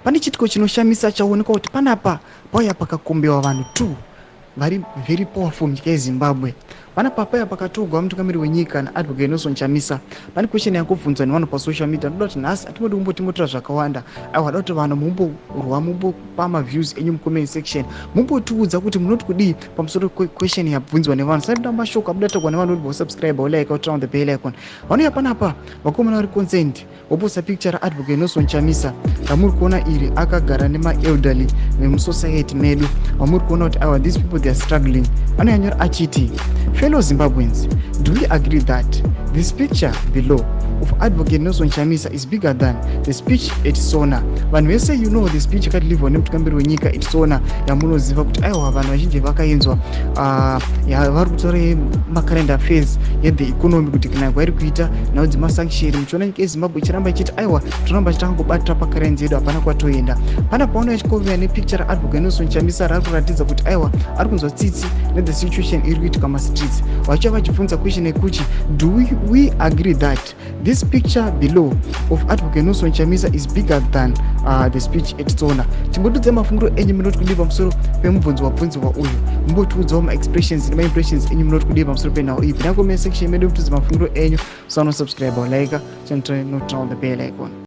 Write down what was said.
Pane chitiko chinoshamisa chaoneka kuti panapa pauya pakakombewa vanhu 2 vari very powerful munyika yeZimbabwe. Panapa paya pakatogwa mutungamiri wenyika naadvocate Nelson Chamisa. Pane question yakubvunzwa nevanhu pasocial media. Ndoda kuti nhasi hatimodi kumbotimotera zvakawanda. Wada kuti vanhu mumborwa mumbopa maviews enyu mucomment section. Mumbotiudza kuti munoti kudii pamusoro question yabvunzwa nevanhu. Sari kuda mashoko abuda togwa nevanhu kuti subscribe like out on the bell icon. Vanouya panapa vakomana vari consent voposta picture raadvocate Nelson Chamisa ramuri kuona iri akagara nemaelderly vemusociety medu vamuri kuona kuti these people they are struggling. Vanonyanyora achiti, fellow Zimbabweans, do we agree that this picture below of advocate Nelson Chamisa is bigger than the speech at Sona? Vanhu vese the speech yakadilivwa nemutungamiri wenyika at Sona yamunoziva kuti vanhu vazhinji vakaenzwa vari kutora macurrent affairs yethe economy kuti kana kwairi kuita nawo dzimasanctuary muchiona nyika yeZimbabwe ichiramba ichiti tinoramba tichitangobatira pakarenzi yedu hapana kwatoenda. Pana paona ichikovera nepicture raadvocate Nelson Chamisa rari kuratidza kuti ari kunzwa tsitsi nethe situation iri kuitika mastreets. Vachiva vachibvunza question yekuti do we agree that this picture below of advocate Nelson Chamisa is bigger than the speech at Sona? Timbotudze mafunguro enyu munoti kudii pamusoro pemubvunzo wabvunzwa uyu. Mumbotiudzawo maimpressions enyu munoti kudii pamusoro penhau iyi. Pinda comment section medu mutudze mafunguro enyu. Subscribe or like channel, not on the bell icon.